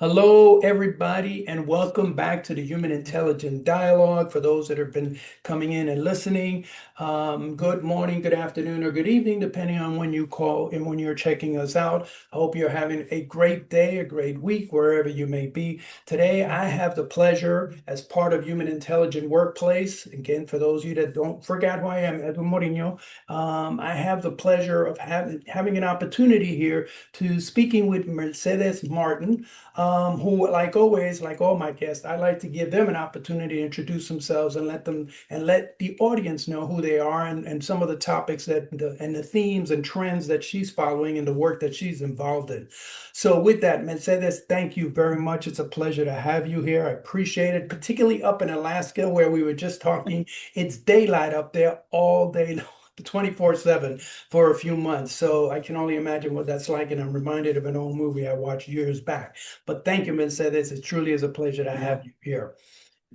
Hello, everybody, and welcome back to the Human Intelligent Dialogue. For those that have been coming in and listening, good morning, good afternoon, or good evening, depending on when you call and when you're checking us out. I hope you're having a great day, a great week, wherever you may be. Today, I have the pleasure, as part of Human Intelligent Workplace, again, for those of you that don't forget who I am, Edwin Mourinho, I have the pleasure of having an opportunity here to speaking with Mercedes Martin, who, like always, like all my guests, I like to give them an opportunity to introduce themselves and let the audience know who they are and some of the topics and the themes and trends that she's following and the work that she's involved in. So, with that, Mercedes, thank you very much. It's a pleasure to have you here. I appreciate it, particularly up in Alaska where we were just talking. It's daylight up there all day long. 24/7 for a few months. So I can only imagine what that's like. And I'm reminded of an old movie I watched years back. But thank you, Mercedes. It truly is a pleasure to Yeah. have you here.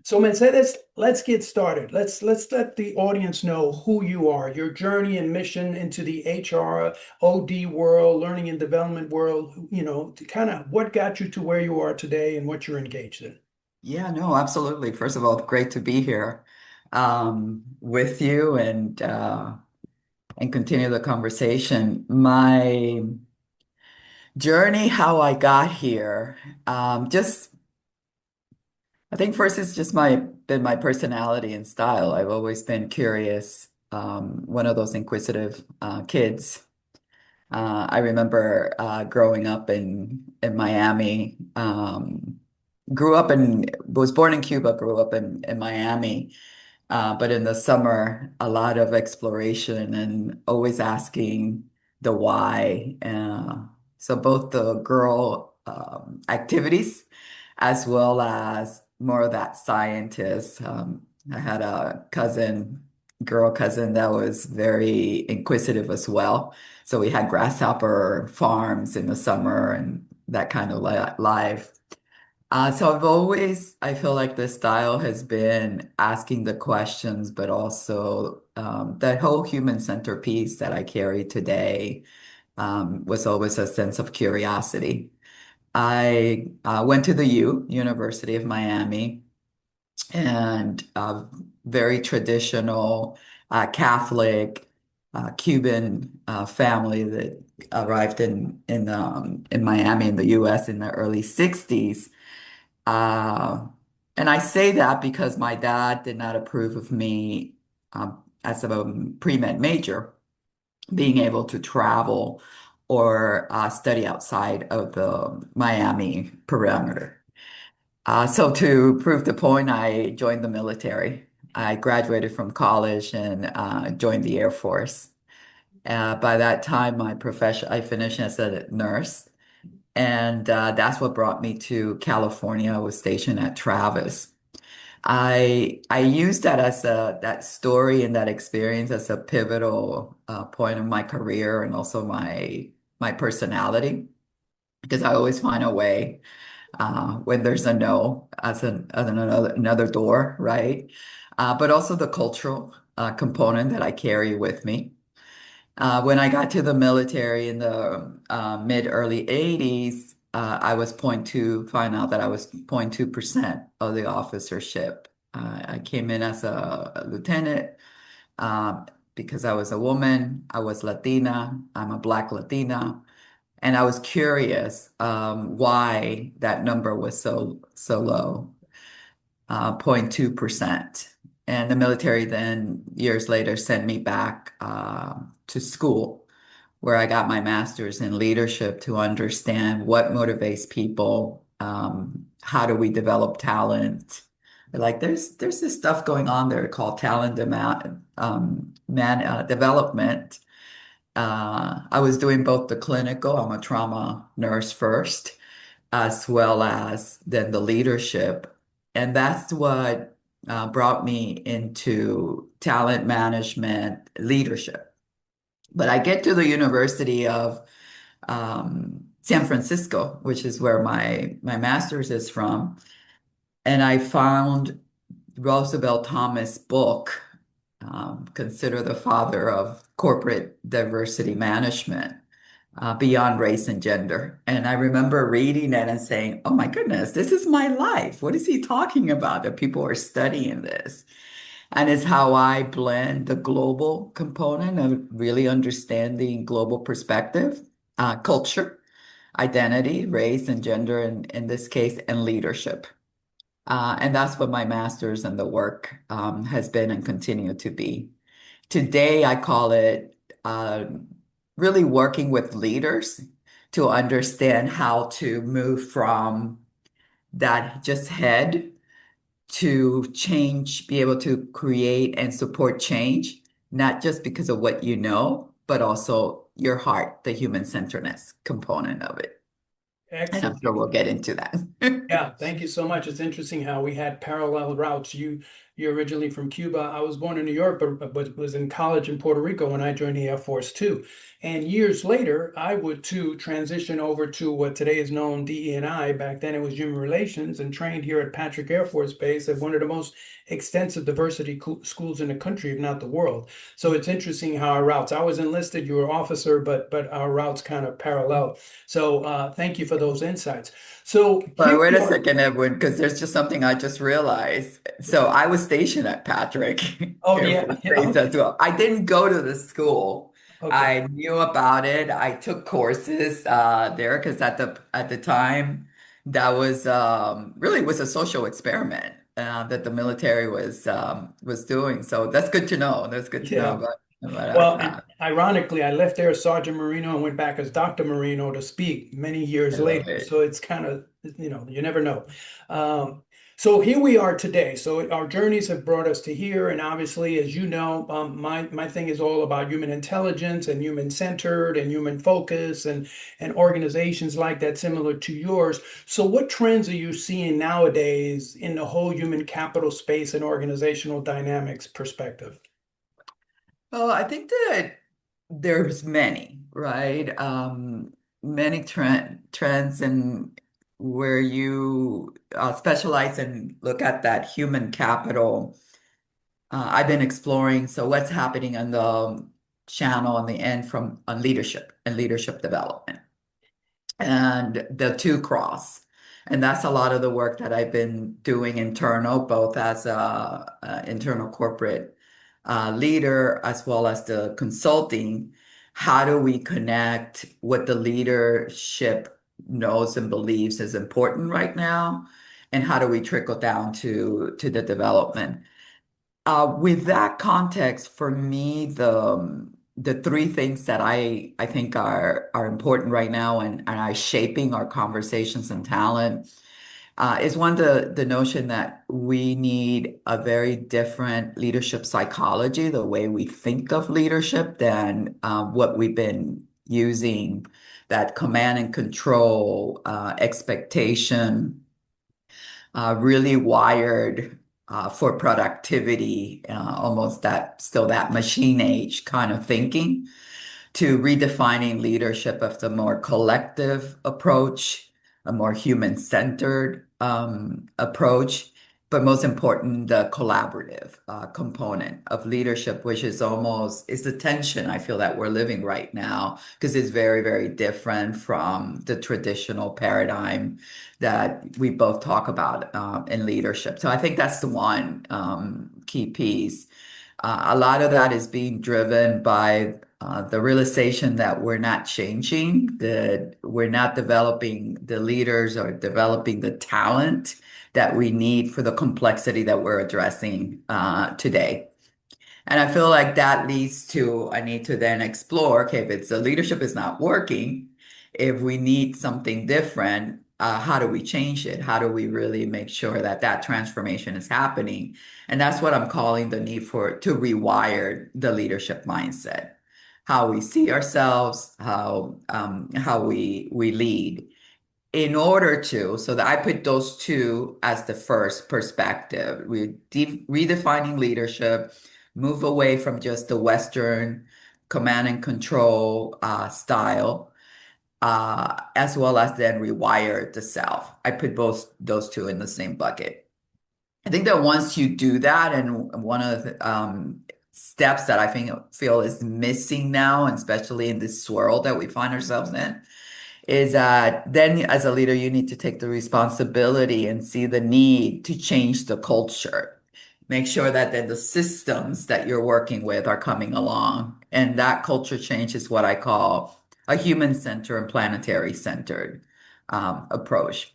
So, Mercedes, let's get started. Let's let the audience know who you are, your journey and mission into the HR, OD world, learning and development world, to kind of what got you to where you are today and what you're engaged in. Yeah, no, absolutely. First of all, great to be here with you and continue the conversation. My journey, how I got here, just I think first it's just my personality and style. I've always been curious, one of those inquisitive kids. I remember growing up in Miami. Was born in Cuba, grew up in Miami. But in the summer, a lot of exploration and always asking the why. So both the girl activities as well as more of that scientist. I had a girl cousin that was very inquisitive as well. So we had grasshopper farms in the summer and that kind of life. So I feel like the style has been asking the questions, but also that whole human centerpiece that I carry today was always a sense of curiosity. I went to the University of Miami, and very traditional Catholic Cuban family that arrived in Miami in the U.S. in the early 60s. Uh, and I say that because my dad did not approve of me as a pre-med major being able to travel or study outside of the Miami perimeter. So to prove the point, I joined the military. I graduated from college and joined the Air Force. By that time, I finished as a nurse. And that's what brought me to California. I was stationed at Travis. I used that story and that experience as a pivotal point of my career and also my personality because I always find a way when there's a no as another door, right? But also the cultural component that I carry with me. When I got to the military in the mid early 80s, I was find out that I was 0.2% of the officership. I came in as a lieutenant uh, because I was a woman, I was Latina, I'm a Black Latina, and I was curious why that number was so low. 0.2%. And the military then, years later, sent me back to school where I got my master's in leadership to understand what motivates people, how do we develop talent. Like there's this stuff going on there called development. I was doing both the clinical, I'm a trauma nurse first, as well as then the leadership. And that's what brought me into talent management leadership. But I get to the University of San Francisco, which is where my master's is from, and I found Roosevelt Thomas' book, considered the father of corporate diversity management. beyond race and gender. And I remember reading it and saying, oh my goodness, this is my life. What is he talking about? That people are studying this. And it's how I blend the global component of really understanding global perspective, culture, identity, race and gender in this case, and leadership. And that's what my master's and the work has been and continue to be. Today, I call it really working with leaders to understand how to move from that just head to change, be able to create and support change, not just because of what you know, but also your heart, the human centeredness component of it. And I'm Excellent. sure we'll get into that. Yeah, thank you so much. It's interesting how we had parallel routes. You're originally from Cuba. I was born in New York, but was in college in Puerto Rico when I joined the Air Force too. And years later, I would too transition over to what today is known DE&I. Back then, it was Human Relations, and trained here at Patrick Air Force Base at one of the most extensive diversity schools in the country, if not the world. So it's interesting how our routes. I was enlisted, you were officer, but our routes kind of parallel. So thank you for those insights. So But here wait we a are. second, Edwin, because there's just something I just realized. So I was stationed at Patrick Oh Air yeah, Force yeah. Base as well. I didn't go to the school. Okay. I knew about it. I took courses there because at the time that was really was a social experiment that the military was doing. So that's good to know. That's good to know Yeah. about our Well, and path. ironically, I left there as Sergeant Marino and went back as Dr. Marino to speak many I years love later. it. So it's kind of, you never know. Um, so here we are today. So our journeys have brought us to here. And obviously, as you know, my thing is all about human intelligence and human centered and human focus and organizations like that, similar to yours. So what trends are you seeing nowadays in the whole human capital space and organizational dynamics perspective? Well, I think that there's many, right? Many trends and where you specialize and look at that human capital. I've been exploring. So what's happening on the channel on the end from on leadership and leadership development and the two cross. And that's a lot of the work that I've been doing internal, both as a internal corporate leader as well as the consulting. How do we connect what the leadership knows and believes is important right now? And how do we trickle down to the development? With that context, for me, the three things that I think are important right now and are shaping our conversations and talent is one the notion that we need a very different leadership psychology, the way we think of leadership than what we've been using, that command and control, expectation really wired for productivity, almost that still that machine age kind of thinking to redefining leadership of the more collective approach, a more human-centered approach, but most important, the collaborative component of leadership, which is almost is the tension I feel that we're living right now, because it's very, very different from the traditional paradigm that we both talk about in leadership. So I think that's the one key piece. A lot of that is being driven by the realization that we're not changing, that we're not developing the leaders or developing the talent that we need for the complexity that we're addressing today. And I feel like that leads to I need to then explore, okay, if it's the leadership is not working, if we need something different, how do we change it? How do we really make sure that that transformation is happening? And that's what I'm calling the need for to rewire the leadership mindset, how we see ourselves, how we lead in order to, so that I put those two as the first perspective. We're redefining leadership, move away from just the Western command and control style, as well as then rewire the self. I put both those two in the same bucket. I think that once you do that, and one of the steps that I think feel is missing now, and especially in this swirl that we find ourselves in, is that then as a leader, you need to take the responsibility and see the need to change the culture. Make sure that then the systems that you're working with are coming along. And that culture change is what I call a human-centered and planetary-centered approach.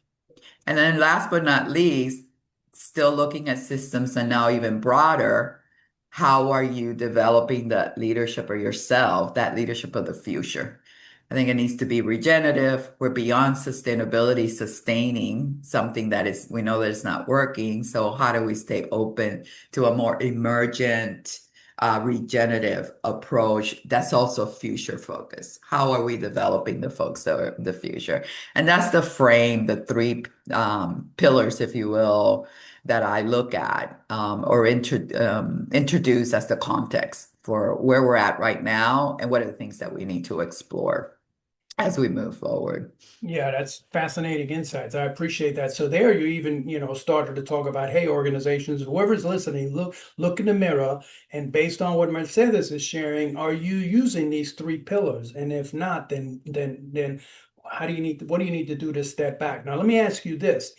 And then last but not least, still looking at systems and now even broader, how are you developing that leadership of yourself, that leadership of the future? I think it needs to be regenerative. We're beyond sustainability, sustaining something that is, we know that it's not working. So how do we stay open to a more emergent, regenerative approach that's also future focused? How are we developing the folks that are the future? And that's the frame, the three pillars, if you will, that I look at or introduce as the context for where we're at right now and what are the things that we need to explore as we move forward. Yeah, that's fascinating insights. I appreciate that. So there you even, started to talk about, hey, organizations, whoever's listening, look in the mirror, and based on what Mercedes is sharing, are you using these three pillars? And if not, then what do you need to do to step back? Now, let me ask you this.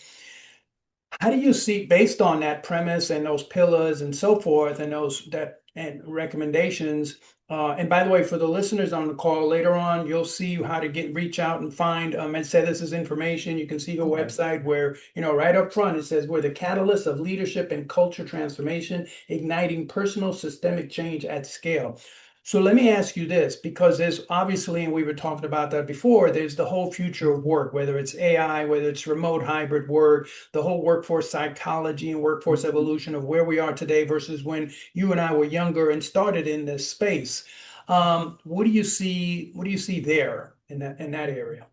How do you see, based on that premise and those pillars and so forth, and those that and recommendations? And by the way, for the listeners on the call later on, you'll see how to reach out and find and say this is information. You can see her Okay. website where, right up front it says we're the catalyst of leadership and culture transformation, igniting personal systemic change at scale. So let me ask you this, because there's obviously, and we were talking about that before, there's the whole future of work, whether it's AI, whether it's remote hybrid work, the whole workforce psychology and workforce evolution of where we are today versus when you and I were younger and started in this space. What do you see? What do you see there in that area?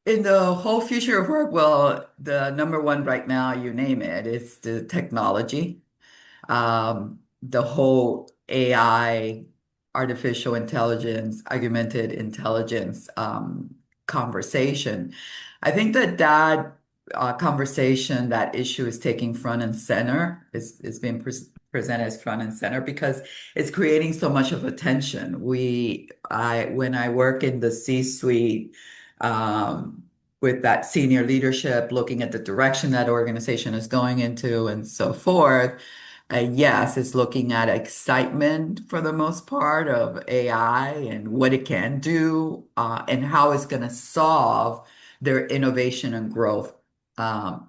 In the whole future of work, well, the number one right now, you name it, is the technology. The whole AI, artificial intelligence, augmented intelligence conversation. I think that conversation, that issue is taking front and center, is being presented as front and center because it's creating so much of attention. When I work in the C-suite, with that senior leadership, looking at the direction that organization is going into and so forth. Yes, it's looking at excitement for the most part of AI and what it can do, and how it's going to solve their innovation and growth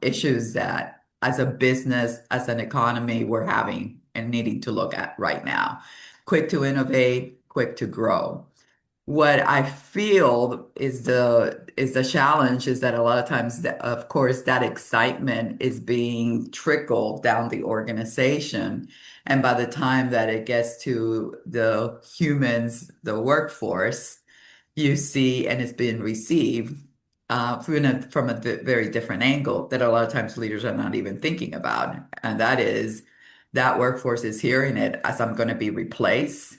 issues that, as a business, as an economy, we're having and needing to look at right now. Quick to innovate, quick to grow. What I feel is the challenge is that a lot of times, of course, that excitement is being trickled down the organization. And by the time that it gets to the humans, the workforce, you see, and it's being received from a very different angle that a lot of times leaders are not even thinking about. And that is that workforce is hearing it as I'm going to be replaced.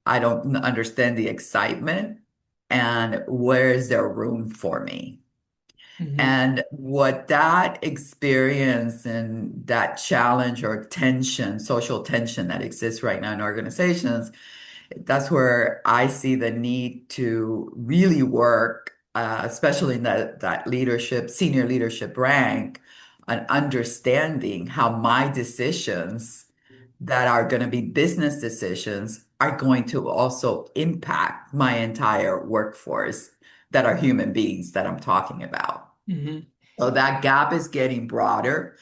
I don't understand the excitement and where is there room for me? Hmm. And what that experience and that challenge or tension, social tension that exists right now in organizations, that's where I see the need to really work, especially in that leadership, senior leadership rank, on understanding how my decisions that are going to be business decisions are going to also impact my entire workforce that are human beings that I'm talking about. Hmm. So that gap is getting broader,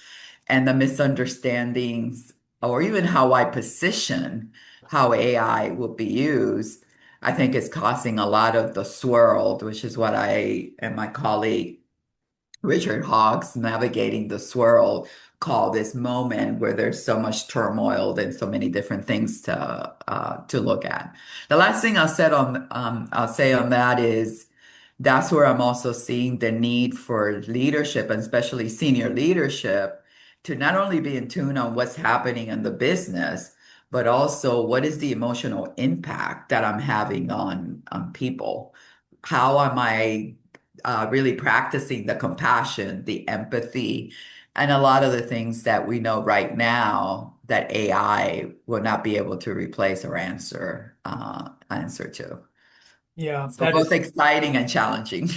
and the misunderstandings, or even how I position how AI will be used, I think is causing a lot of the swirl, which is what I and my colleague Richard Hawks, navigating the swirl, call this moment where there's so much turmoil and so many different things to look at. The last thing I'll say on that is that's where I'm also seeing the need for leadership, and especially senior leadership, to not only be in tune on what's happening in the business, but also what is the emotional impact that I'm having on people. How am I really practicing the compassion, the empathy, and a lot of the things that we know right now that AI will not be able to replace or answer to. Yeah, So that both is. exciting and challenging.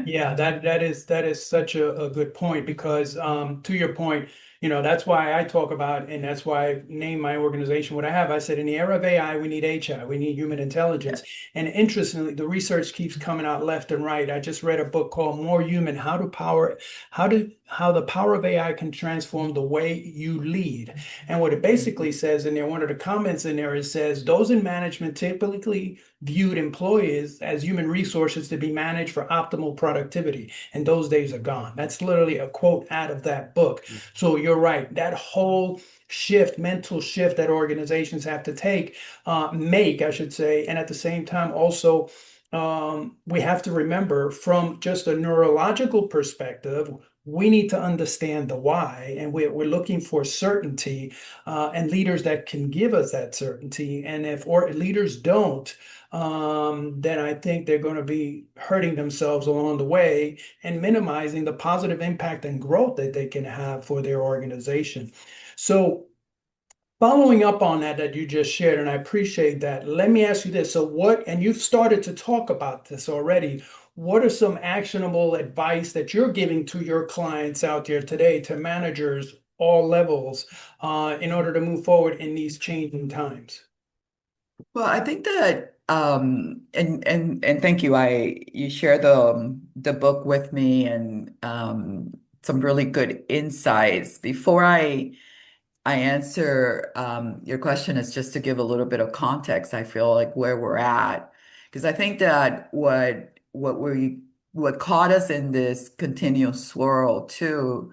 Yeah, that is such a good point because to your point, that's why I talk about and that's why I named my organization what I have. I said in the era of AI, we need HI, we need human intelligence. And interestingly, the research keeps coming out left and right. I just read a book called More Human, how the power of AI can transform the way you lead. And what it basically says in there, one of the comments in there, it says those in management typically viewed employees as human resources to be managed for optimal productivity. And those days are gone. That's literally a quote out of that book. So you're right. That whole mental shift that organizations have to make, I should say. And at the same time, also, we have to remember from just a neurological perspective, we need to understand the why, and we're looking for certainty and leaders that can give us that certainty. And if leaders don't, then I think they're going to be hurting themselves along the way and minimizing the positive impact and growth that they can have for their organization. So, following up on that you just shared, and I appreciate that, let me ask you this. So, and you've started to talk about this already. What are some actionable advice that you're giving to your clients out there today, to managers all levels, in order to move forward in these changing times? Well, I think that and thank you. You share the book with me and some really good insights. Before I answer your question is just to give a little bit of context. I feel like where we're at, because I think that what caught us in this continuous swirl too,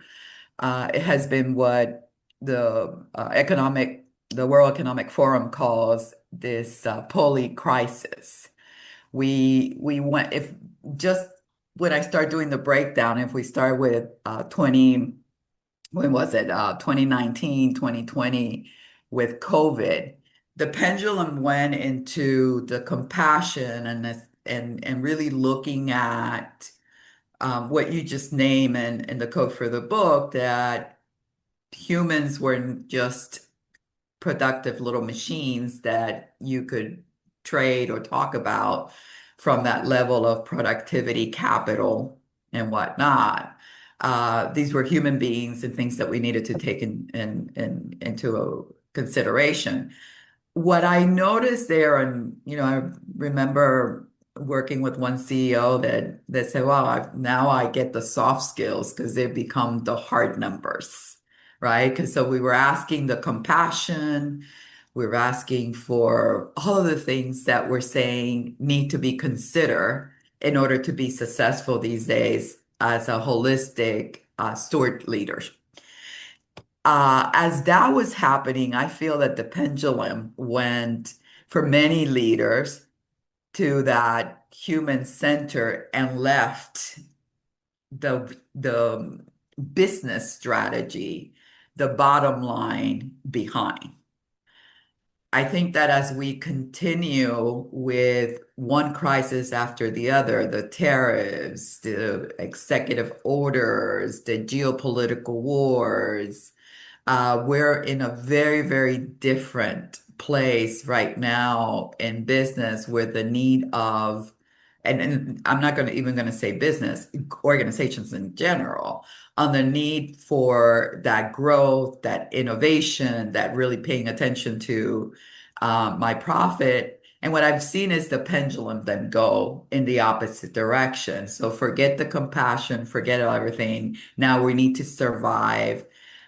it has been what the World Economic Forum calls this pulley crisis. We went if just when I start doing the breakdown, if we start with 20 when was it? 2019, 2020 with COVID, the pendulum went into the compassion and really looking at what you just named and the code for the book that humans weren't just productive little machines that you could trade or talk about from that level of productivity, capital, and whatnot. These were human beings and things that we needed to take into consideration. What I noticed there, and I remember working with one CEO that said, "Well, now I get the soft skills because they become the hard numbers." Right? Because so we were asking the compassion, we were asking for all of the things that we're saying need to be considered in order to be successful these days as a holistic steward leader. As that was happening, I feel that the pendulum went for many leaders to that human center and left the business strategy, the bottom line behind. I think that as we continue with one crisis after the other, the tariffs, the executive orders, the geopolitical wars, we're in a very, very different place right now in business with the need of, and I'm not even going to say business, organizations in general, on the need for that growth, that innovation, that really paying attention to my profit. And what I've seen is the pendulum then go in the opposite direction. So forget the compassion, forget everything. Now we need to survive.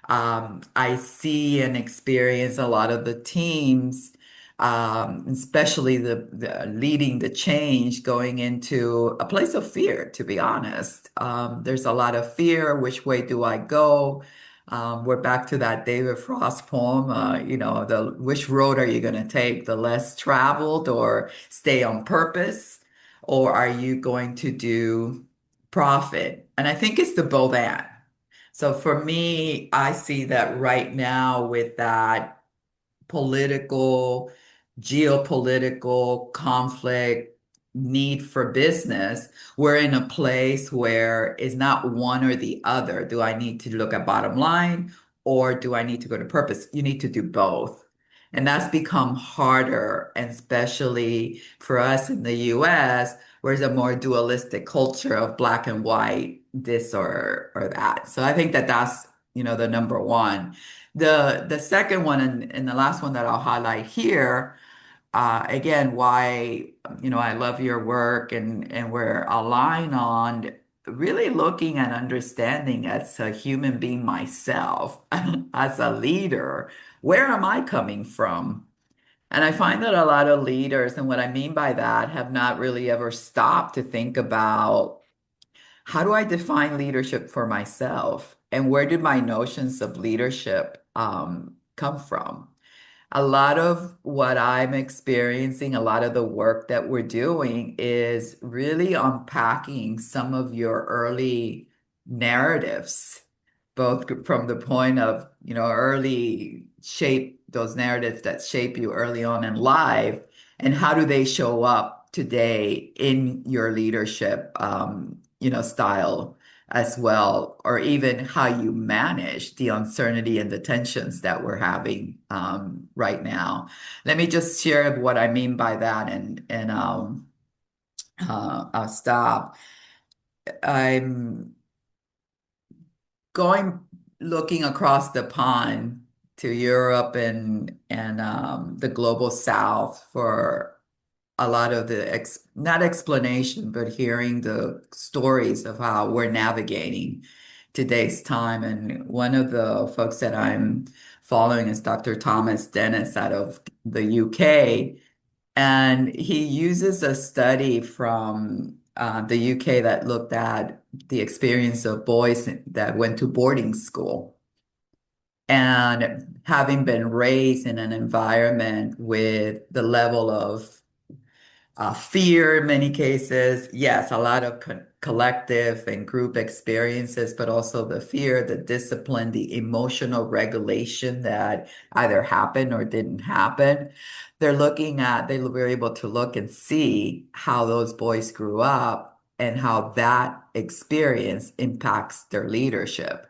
I see and experience a lot of the teams, especially the leading the change, going into a place of fear, to be honest. There's a lot of fear. Which way do I go? We're back to that David Frost poem, the which road are you going to take? The less traveled or stay on purpose? Or are you going to do profit? And I think it's the both and. So for me, I see that right now with that political, geopolitical conflict, need for business, we're in a place where it's not one or the other. Do I need to look at bottom line or do I need to go to purpose? You need to do both. And that's become harder, and especially for us in the US, where it's a more dualistic culture of black and white, this or that. So I think that that's, the number one. The second one and the last one that I'll highlight here, again, why, I love your work and we're aligned on really looking and understanding as a human being myself, as a leader, where am I coming from? And I find that a lot of leaders, and what I mean by that, have not really ever stopped to think about how do I define leadership for myself? And where did my notions of leadership come from? A lot of what I'm experiencing, a lot of the work that we're doing is really unpacking some of your early narratives, both from the point of, early shape, those narratives that shape you early on in life, and how do they show up today in your leadership, style as well, or even how you manage the uncertainty and the tensions that we're having right now. Let me just share what I mean by that, and I'll stop. I'm going looking across the pond to Europe and the global South for a lot of the not explanation, but hearing the stories of how we're navigating today's time. And one of the folks that I'm following is Dr. Thomas Dennis out of the UK. And he uses a study from the UK that looked at the experience of boys that went to boarding school. And having been raised in an environment with the level of fear in many cases. Yes, a lot of collective and group experiences, but also the fear, the discipline, the emotional regulation that either happened or didn't happen. They were able to look and see how those boys grew up and how that experience impacts their leadership.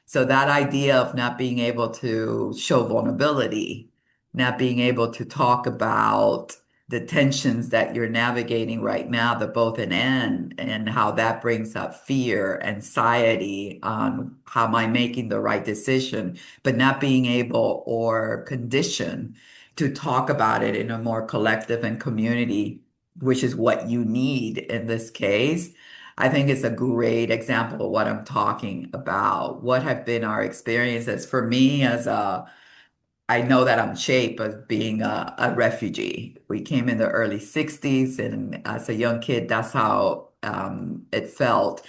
So that idea of not being able to show vulnerability, not being able to talk about the tensions that you're navigating right now, the both and how that brings up fear, anxiety on how am I making the right decision, but not being able or conditioned to talk about it in a more collective and community, which is what you need in this case. I think it's a great example of what I'm talking about. What have been our experiences for me I know that I'm shaped as being a refugee. We came in the early 60s, and as a young kid, that's how it felt,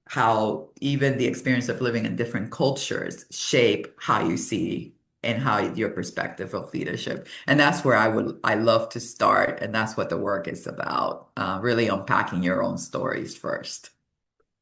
how even the experience of living in different cultures shape how you see and how your perspective of leadership. And that's where I love to start, and that's what the work is about, really unpacking your own stories first.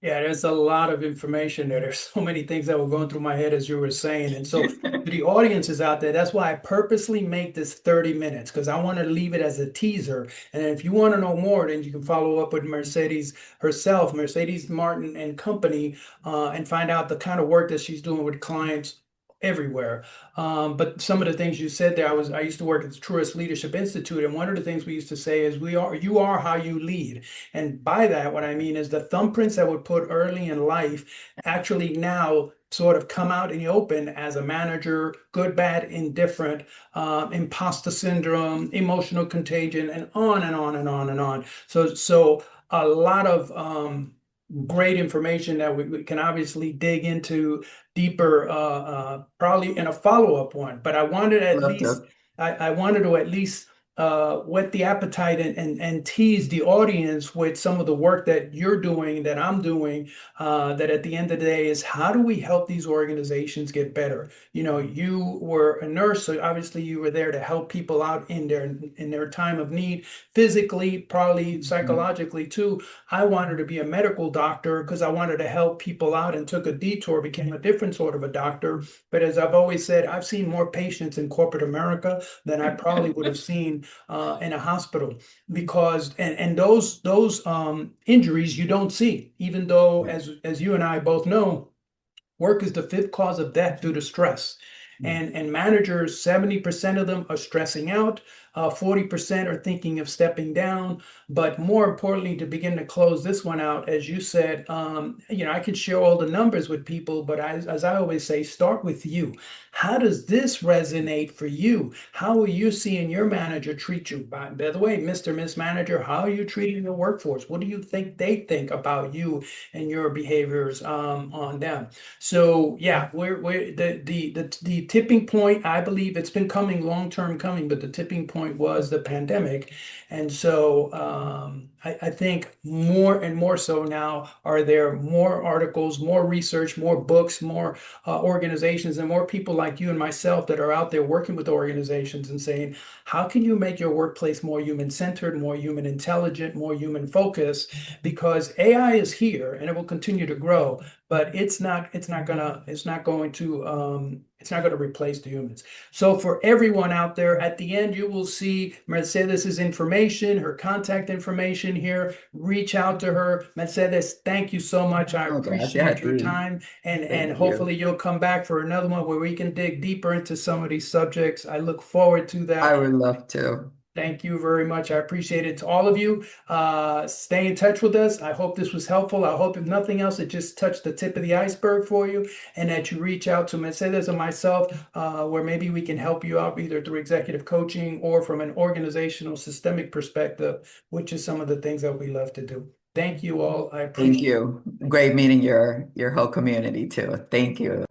Yeah, there's a lot of information there. There's so many things that were going through my head as you were saying. And so to the audiences out there, that's why I purposely make this 30 minutes because I want to leave it as a teaser. And if you want to know more, then you can follow up with Mercedes herself, Mercedes Martin and Company, and find out the kind of work that she's doing with clients everywhere. But some of the things you said there, I used to work at the Truist Leadership Institute, and one of the things we used to say is you are how you lead. And by that, what I mean is the thumbprints that were put early in life actually now sort of come out in the open as a manager, good, bad, indifferent, imposter syndrome, emotional contagion, and on and on and on and on. So a lot of great information that we can obviously dig into deeper, probably in a follow-up one. But Love to. I wanted to at least whet the appetite and tease the audience with some of the work that you're doing, that I'm doing, that at the end of the day is how do we help these organizations get better? You know, you were a nurse, so obviously you were there to help people out in their time of need, physically, probably Mhm. psychologically too. I wanted to be a medical doctor because I wanted to help people out and took a detour, became a different sort of a doctor. But as I've always said, I've seen more patients in corporate America than I probably would have seen in a hospital because and those injuries you don't see, even though as you and I both know Work is the fifth cause of death due to stress. And managers, 70% of them are stressing out, 40% are thinking of stepping down. But more importantly, to begin to close this one out, as you said, I could share all the numbers with people, but as I always say, start with you. How does this resonate for you? How are you seeing your manager treat you? By the way, Mr. Miss Manager, how are you treating your workforce? What do you think they think about you and your behaviors on them? So yeah, we're the tipping point. I believe it's been coming long term coming, but the tipping point was the pandemic, and so I think more and more so now are there more articles, more research, more books, more organizations, and more people like you and myself that are out there working with organizations and saying, how can you make your workplace more human centered, more human intelligent, more human focused? Because AI is here and it will continue to grow, but it's not going to replace the humans. So for everyone out there, at the end, you will see Mercedes's information, her contact information here. Reach out to her. Mercedes, thank you so much. I Oh, gracias a appreciate your ti. time. And Thank you. hopefully you'll come back for another one where we can dig deeper into some of these subjects. I look forward to I that. would love to. Thank you very much. I appreciate it. To all of you, stay in touch with us. I hope this was helpful. I hope, if nothing else, it just touched the tip of the iceberg for you, and that you reach out to Mercedes or myself, where maybe we can help you out either through executive coaching or from an organizational systemic perspective, which is some of the things that we love to do. Thank you all. I Thank appreciate you. it. Great meeting your whole community too. Thank you.